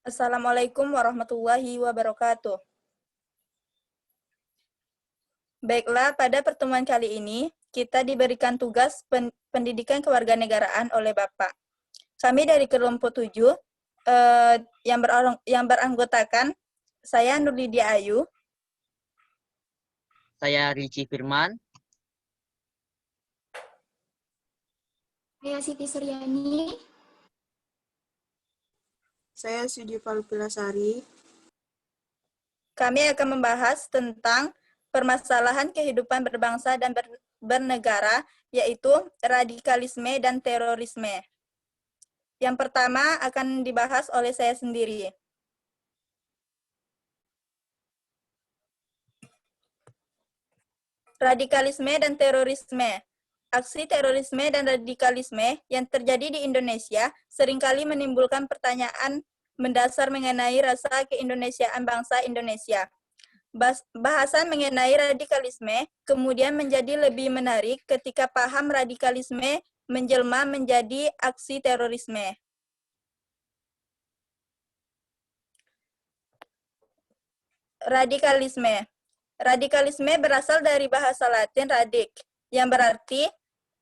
Assalamualaikum warahmatullahi wabarakatuh. Baiklah, pada pertemuan kali ini, kita diberikan tugas pendidikan kewarganegaraan oleh Bapak. Kami dari kelompok 7, yang beranggotakan saya Nurlidia Ayu, Saya Ricci Firman. Saya Siti Suryani. Saya Sudi Falpilasari. Kami akan membahas tentang permasalahan kehidupan berbangsa dan bernegara, yaitu radikalisme dan terorisme. Yang pertama akan dibahas oleh saya sendiri. Radikalisme dan terorisme. Aksi terorisme dan radikalisme yang terjadi di Indonesia seringkali menimbulkan pertanyaan mendasar mengenai rasa keindonesiaan bangsa Indonesia. Bahasan mengenai radikalisme kemudian menjadi lebih menarik ketika paham radikalisme menjelma menjadi aksi terorisme. Radikalisme. Radikalisme berasal dari bahasa Latin radik, yang berarti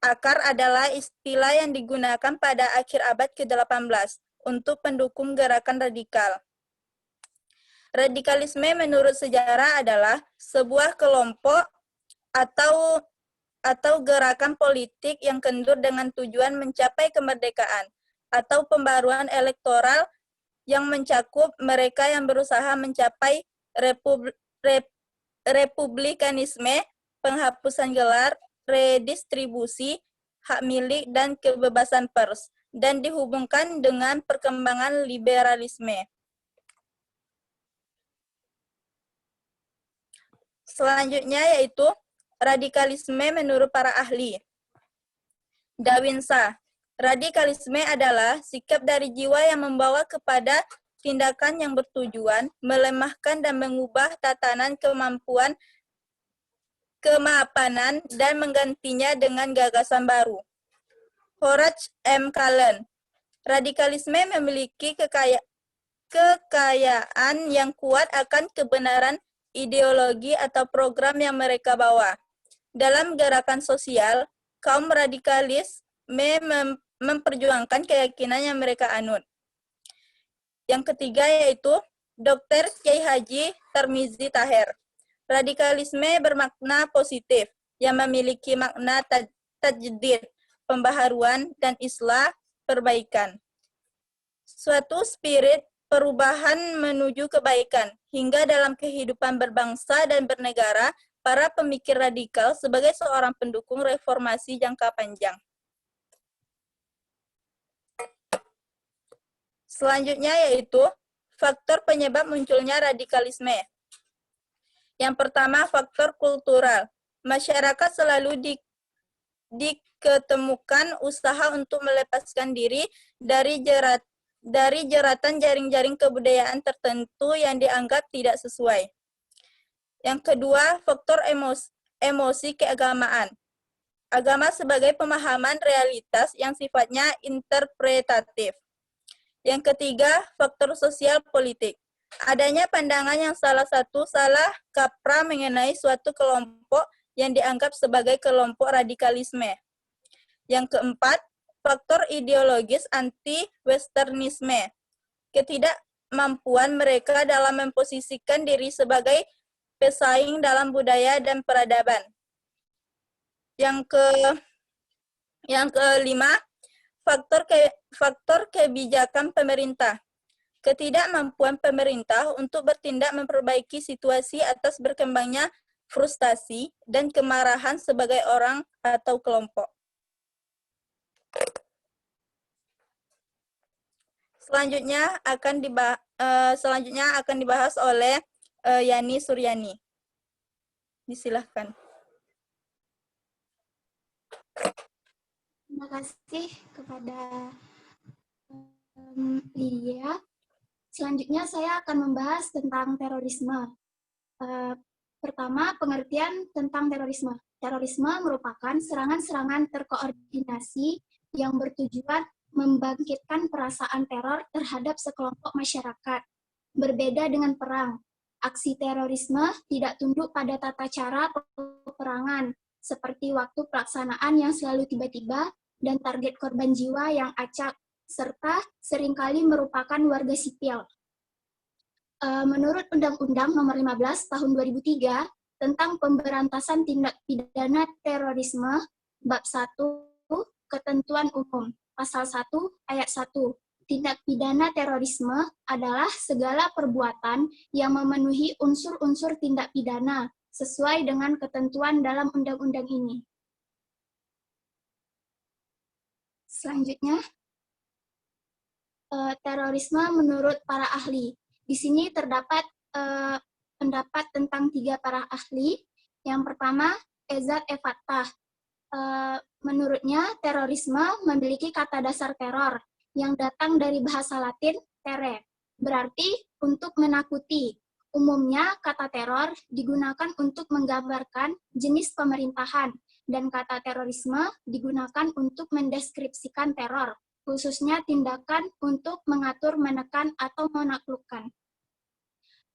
akar adalah istilah yang digunakan pada akhir abad ke-18 untuk pendukung gerakan radikal. Radikalisme menurut sejarah adalah sebuah kelompok atau gerakan politik yang kendur dengan tujuan mencapai kemerdekaan atau pembaruan elektoral yang mencakup mereka yang berusaha mencapai republikanisme, penghapusan gelar, redistribusi, hak milik, dan kebebasan pers, dan dihubungkan dengan perkembangan liberalisme. Selanjutnya yaitu radikalisme menurut para ahli. Dawinsa, radikalisme adalah sikap dari jiwa yang membawa kepada tindakan yang bertujuan melemahkan dan mengubah tatanan kemapanan dan menggantinya dengan gagasan baru. Horace M. Kallen, radikalisme memiliki kekayaan yang kuat akan kebenaran ideologi atau program yang mereka bawa. Dalam gerakan sosial, kaum radikalis memperjuangkan keyakinan yang mereka anut. Yang ketiga yaitu Dr. Kiai Haji Tarmizi Taher. Radikalisme bermakna positif yang memiliki makna tajdid, pembaharuan, dan islah, perbaikan. Suatu spirit perubahan menuju kebaikan, hingga dalam kehidupan berbangsa dan bernegara, para pemikir radikal sebagai seorang pendukung reformasi jangka panjang. Selanjutnya yaitu faktor penyebab munculnya radikalisme. Yang pertama, faktor kultural. Masyarakat selalu diketemukan usaha untuk melepaskan diri dari jeratan jaring-jaring kebudayaan tertentu yang dianggap tidak sesuai. Yang kedua, faktor emosi keagamaan. Agama sebagai pemahaman realitas yang sifatnya interpretatif. Yang ketiga, faktor sosial politik. Adanya pandangan yang salah kaprah mengenai suatu kelompok yang dianggap sebagai kelompok radikalisme. Yang keempat, faktor ideologis anti-westernisme. Ketidakmampuan mereka dalam memposisikan diri sebagai pesaing dalam budaya dan peradaban. Yang kelima, faktor kebijakan pemerintah. Ketidakmampuan pemerintah untuk bertindak memperbaiki situasi atas berkembangnya frustasi dan kemarahan sebagai orang atau kelompok. Selanjutnya akan dibahas oleh Yani Suryani. Disilahkan. Terima kasih kepada Lydia. Selanjutnya saya akan membahas tentang terorisme. Pertama, pengertian tentang terorisme. Terorisme merupakan serangan-serangan terkoordinasi yang bertujuan membangkitkan perasaan teror terhadap sekelompok masyarakat. Berbeda dengan perang, aksi terorisme tidak tunduk pada tata cara peperangan, seperti waktu pelaksanaan yang selalu tiba-tiba dan target korban jiwa yang acak, serta seringkali merupakan warga sipil. Menurut Undang-Undang Nomor 15 Tahun 2003 tentang Pemberantasan Tindak Pidana Terorisme, Bab 1, Ketentuan Umum, Pasal 1, Ayat 1, tindak pidana terorisme adalah segala perbuatan yang memenuhi unsur-unsur tindak pidana sesuai dengan ketentuan dalam undang-undang ini. Selanjutnya, terorisme menurut para ahli. Di sini terdapat pendapat tentang 3 para ahli. Yang pertama, Ezat Fattah. Menurutnya, terorisme memiliki kata dasar teror yang datang dari bahasa Latin terre, berarti untuk menakuti. Umumnya, kata teror digunakan untuk menggambarkan jenis pemerintahan, dan kata terorisme digunakan untuk mendeskripsikan teror, khususnya tindakan untuk mengatur, menekan, atau menaklukkan.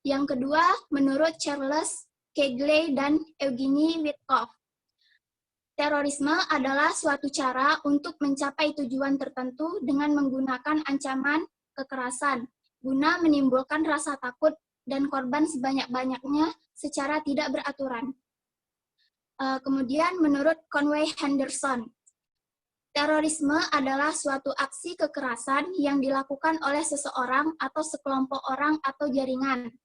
Yang kedua, menurut Charles Kegley dan Eugenie Witkoff, terorisme adalah suatu cara untuk mencapai tujuan tertentu dengan menggunakan ancaman kekerasan, guna menimbulkan rasa takut dan korban sebanyak-banyaknya secara tidak beraturan. Kemudian menurut Conway Henderson, terorisme adalah suatu aksi kekerasan yang dilakukan oleh seseorang atau sekelompok orang atau jaringan.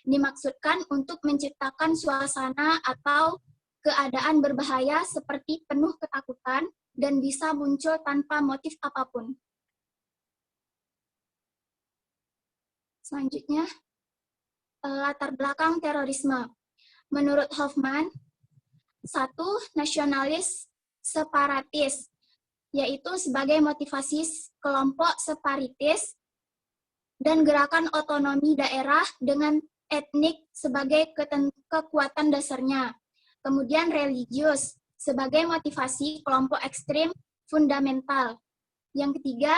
Dimaksudkan untuk menciptakan suasana atau keadaan berbahaya seperti penuh ketakutan dan bisa muncul tanpa motif apapun. Selanjutnya, latar belakang terorisme. Menurut Hoffman, 1. Nasionalis separatis, yaitu sebagai motivasi kelompok separatis dan gerakan otonomi daerah dengan etnik sebagai kekuatan dasarnya. Kemudian religius sebagai motivasi kelompok ekstrim fundamental. Yang ketiga,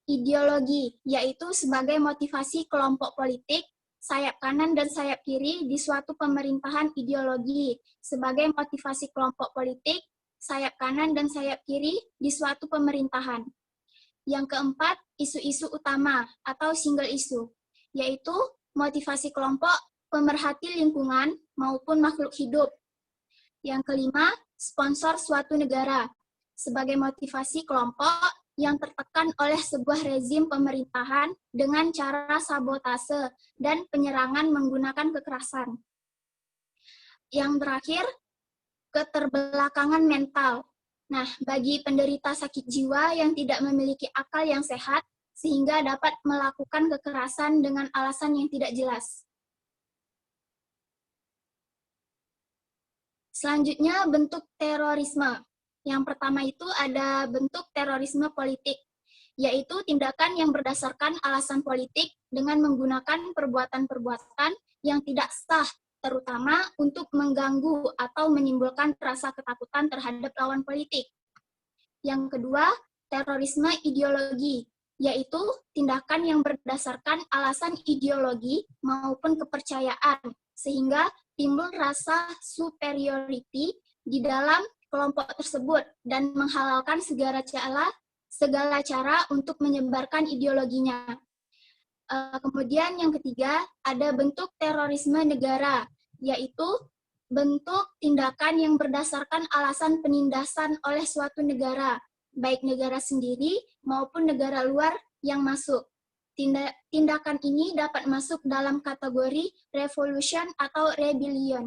ideologi, yaitu sebagai motivasi kelompok politik sayap kanan dan sayap kiri di suatu pemerintahan ideologi sebagai motivasi kelompok politik sayap kanan dan sayap kiri di suatu pemerintahan. Yang keempat, isu-isu utama atau single issue, yaitu motivasi kelompok pemerhati lingkungan maupun makhluk hidup. Yang kelima, sponsor suatu negara sebagai motivasi kelompok yang tertekan oleh sebuah rezim pemerintahan dengan cara sabotase dan penyerangan menggunakan kekerasan. Yang terakhir, keterbelakangan mental. Nah, bagi penderita sakit jiwa yang tidak memiliki akal yang sehat, sehingga dapat melakukan kekerasan dengan alasan yang tidak jelas. Selanjutnya, bentuk terorisme. Yang pertama itu ada bentuk terorisme politik, yaitu tindakan yang berdasarkan alasan politik dengan menggunakan perbuatan-perbuatan yang tidak sah, terutama untuk mengganggu atau menimbulkan rasa ketakutan terhadap lawan politik. Yang kedua, terorisme ideologi, yaitu tindakan yang berdasarkan alasan ideologi maupun kepercayaan, sehingga timbul rasa superiority di dalam kelompok tersebut dan menghalalkan segala cara untuk menyebarkan ideologinya. Kemudian yang ketiga, ada bentuk terorisme negara, yaitu bentuk tindakan yang berdasarkan alasan penindasan oleh suatu negara, baik negara sendiri maupun negara luar yang masuk. Tindakan ini dapat masuk dalam kategori revolution atau rebellion.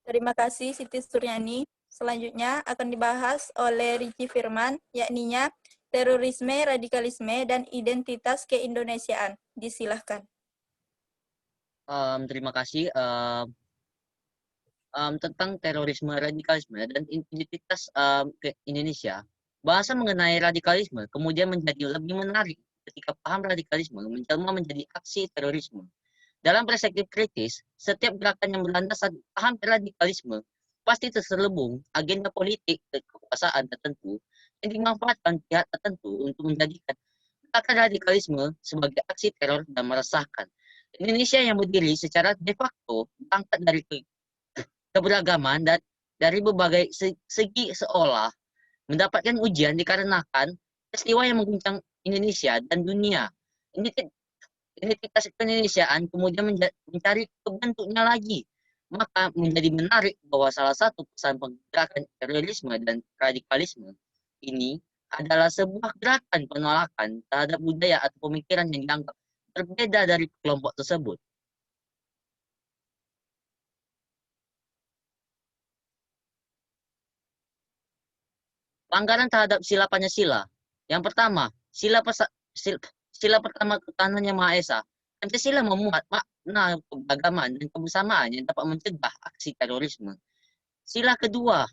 Terima kasih Siti Suryani. Selanjutnya akan dibahas oleh Ricci Firman, yakninya terorisme, radikalisme, dan identitas keindonesiaan. Disilahkan. Terima kasih. Tentang terorisme, radikalisme, dan identitas ke Indonesia, bahasa mengenai radikalisme kemudian menjadi lebih menarik ketika paham radikalisme menjelma menjadi aksi terorisme. Dalam perspektif kritis, setiap gerakan yang berlandaskan paham radikalisme pasti terselubung agenda politik dan kekuasaan tertentu yang dimanfaatkan pihak tertentu untuk menjadikan gerakan radikalisme sebagai aksi teror dan meresahkan. Indonesia yang berdiri secara de facto berangkat dari keberagaman dan dari berbagai segi seolah mendapatkan ujian dikarenakan peristiwa yang mengguncang Indonesia dan dunia. Identitas keindonesiaan kemudian mencari bentuknya lagi. Maka menjadi menarik bahwa salah satu pesan pergerakan terorisme dan radikalisme ini adalah sebuah gerakan penolakan terhadap budaya atau pemikiran yang dianggap berbeda dari kelompok tersebut. Pelanggaran terhadap sila Pancasila. Yang pertama, sila pertama ketahanan Yang Maha Esa. Pancasila memuat makna keberagaman dan kebersamaan yang dapat mencegah aksi terorisme. Sila kedua,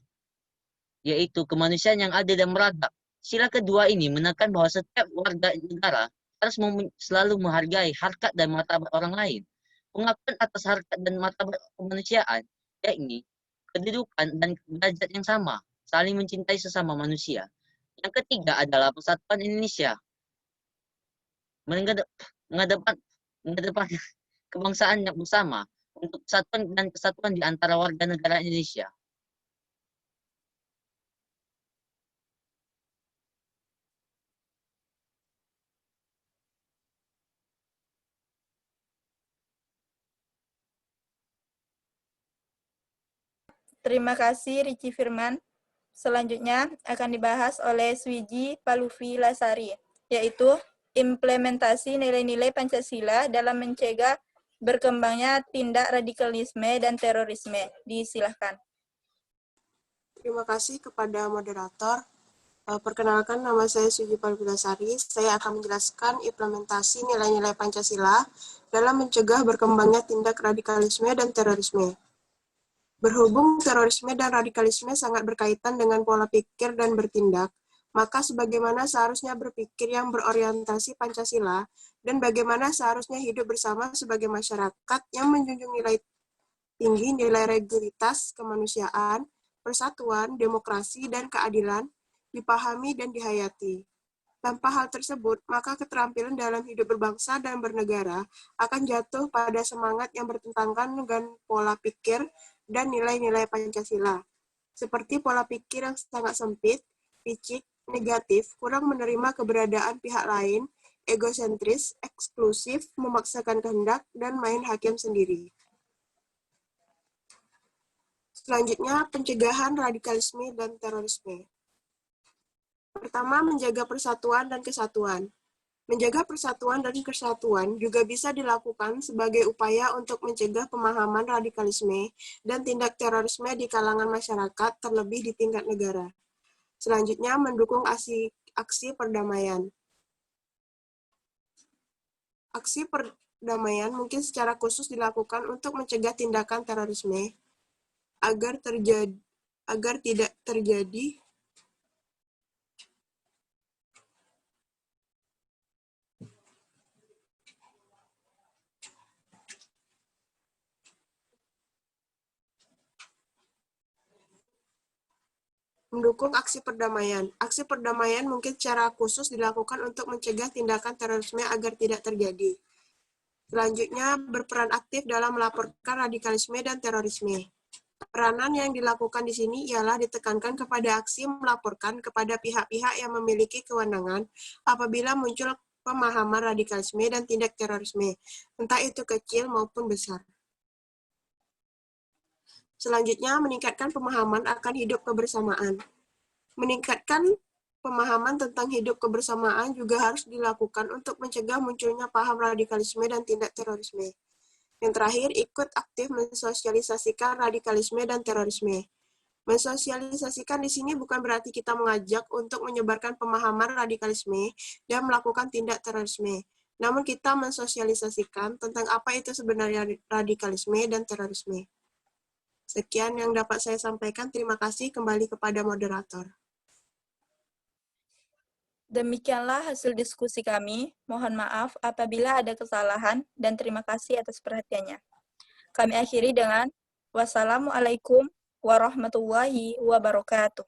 yaitu kemanusiaan yang adil dan beradab. Sila kedua ini menekan bahwa setiap warga negara harus selalu menghargai harkat dan martabat orang lain. Pengakuan atas harkat dan martabat kemanusiaan, yakni kedudukan dan derajat yang sama, saling mencintai sesama manusia. Yang ketiga adalah persatuan Indonesia. Mengedepan kebangsaan yang bersama untuk persatuan dan kesatuan di antara warga negara Indonesia. Terima kasih Ricci Firman. Selanjutnya akan dibahas oleh Swiji Paluvi Lasari, yaitu implementasi nilai-nilai Pancasila dalam mencegah berkembangnya tindak radikalisme dan terorisme. Disilahkan. Terima kasih kepada moderator. Perkenalkan, nama saya Swiji Paluvi Lasari. Saya akan menjelaskan implementasi nilai-nilai Pancasila dalam mencegah berkembangnya tindak radikalisme dan terorisme. Berhubung terorisme dan radikalisme sangat berkaitan dengan pola pikir dan bertindak, maka sebagaimana seharusnya berpikir yang berorientasi Pancasila dan bagaimana seharusnya hidup bersama sebagai masyarakat yang menjunjung nilai tinggi nilai regulitas kemanusiaan, persatuan, demokrasi, dan keadilan, dipahami dan dihayati. Tanpa hal tersebut, maka keterampilan dalam hidup berbangsa dan bernegara akan jatuh pada semangat yang bertentangan dengan pola pikir dan nilai-nilai Pancasila, seperti pola pikir yang sangat sempit, picik, negatif, kurang menerima keberadaan pihak lain, egosentris, eksklusif, memaksakan kehendak, dan main hakim sendiri. Selanjutnya, pencegahan radikalisme dan terorisme. Pertama, menjaga persatuan dan kesatuan. Menjaga persatuan dan kesatuan juga bisa dilakukan sebagai upaya untuk mencegah pemahaman radikalisme dan tindak terorisme di kalangan masyarakat, terlebih di tingkat negara. Selanjutnya, mendukung aksi perdamaian. Aksi perdamaian mungkin secara khusus dilakukan untuk mencegah tindakan terorisme agar tidak terjadi mendukung aksi perdamaian. Aksi perdamaian mungkin secara khusus dilakukan untuk mencegah tindakan terorisme agar tidak terjadi. Selanjutnya, berperan aktif dalam melaporkan radikalisme dan terorisme. Peranan yang dilakukan di sini ialah ditekankan kepada aksi melaporkan kepada pihak-pihak yang memiliki kewenangan apabila muncul pemahaman radikalisme dan tindak terorisme, entah itu kecil maupun besar. Selanjutnya, meningkatkan pemahaman akan hidup kebersamaan. Meningkatkan pemahaman tentang hidup kebersamaan juga harus dilakukan untuk mencegah munculnya paham radikalisme dan tindak terorisme. Yang terakhir, ikut aktif mensosialisasikan radikalisme dan terorisme. Mensosialisasikan di sini bukan berarti kita mengajak untuk menyebarkan pemahaman radikalisme dan melakukan tindak terorisme. Namun kita mensosialisasikan tentang apa itu sebenarnya radikalisme dan terorisme. Sekian yang dapat saya sampaikan. Terima kasih. Kembali kepada moderator. Demikianlah hasil diskusi kami. Mohon maaf apabila ada kesalahan dan terima kasih atas perhatiannya. Kami akhiri dengan wassalamualaikum warahmatullahi wabarakatuh.